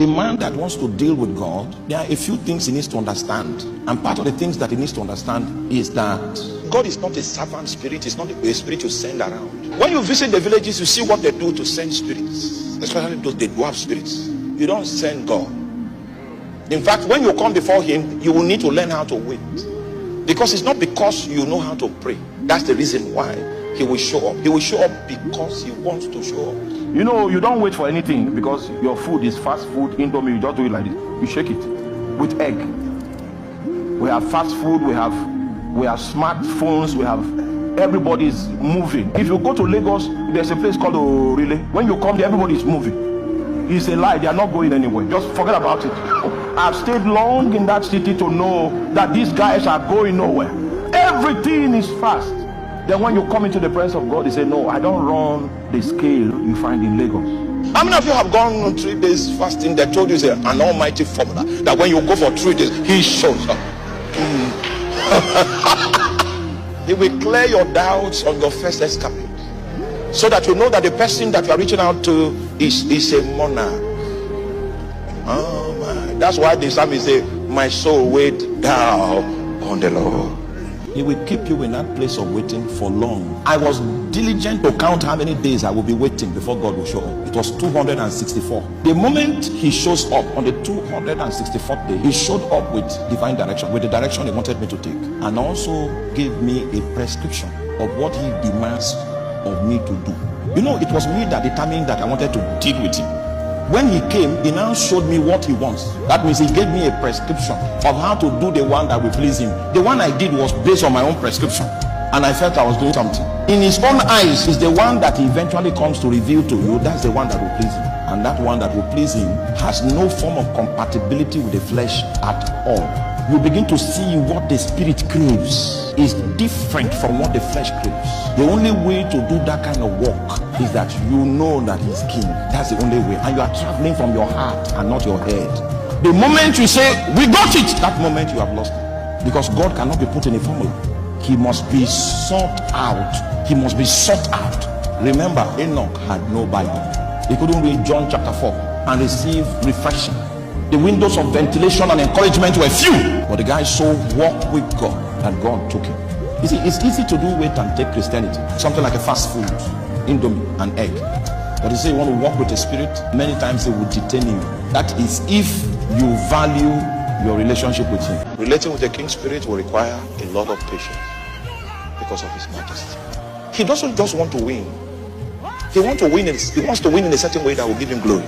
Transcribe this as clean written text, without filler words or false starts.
A man that wants to deal with God, there are a few things he needs to understand. And part of the things that he needs to understand is that God is not a servant spirit. It's not a spirit you send around. When you visit the villages, you see what they do to send spirits, especially those they dwarf spirits. You don't send God. In fact, when you come before him, you will need to learn how to wait. Because it's not because you know how to pray. That's the reason why he will show up. He will show up because he wants to show up. You know, you don't wait for anything because your food is fast food, Indomie. You just do it like this. You shake it with egg. We have fast food, we have smartphones, everybody's moving. If you go to Lagos, there's a place called Orile. When you come there, everybody's moving. It's a lie. They are not going anywhere. Just forget about it. I've stayed long in that city to know that these guys are going nowhere. Everything is fast. Then when you come into the presence of God, you say, no, I don't run the scale you find in Lagos. How many of you have gone on 3 days fasting that told you an almighty formula that when you go for 3 days, he shows up? He will clear your doubts on your first escapade, so that you know that the person that you are reaching out to is a monarch. Oh my. That's why the psalmist say, my soul wait thou on the Lord. He will keep you in that place of waiting for long. I was diligent to count how many days I will be waiting before God will show up. It was 264. The moment he shows up on the 264th day, he showed up with divine direction, with the direction he wanted me to take, and also gave me a prescription of what he demands of me to do. You know, it was me that determined that I wanted to deal with him. When he came, he now showed me what he wants. That means he gave me a prescription of how to do the one that will please him. The one I did was based on my own prescription, and I felt I was doing something. In his own eyes is the one that he eventually comes to reveal to you. That's the one that will please him. And that one that will please him has no form of compatibility with the flesh at all. You begin to see what the spirit craves is different from what the flesh craves. The only way to do that kind of work is that you know that he's king. That's the only way. And you are traveling from your heart and not your head. The moment you say, we got it, that moment you have lost it. Because God cannot be put in a formula. He must be sought out. He must be sought out. Remember, Enoch had no Bible. He couldn't read John chapter 4 and receive refreshing. The windows of ventilation and encouragement were few, but the guy so walked with God that God took him. You see, it's easy to do wait and take Christianity, something like a fast food, Indomie and egg. But you say you want to walk with the Spirit, many times it will detain you. That is if you value your relationship with him. Relating with the King Spirit will require a lot of patience because of his majesty. He doesn't just want to win. He wants to win in a certain way that will give him glory.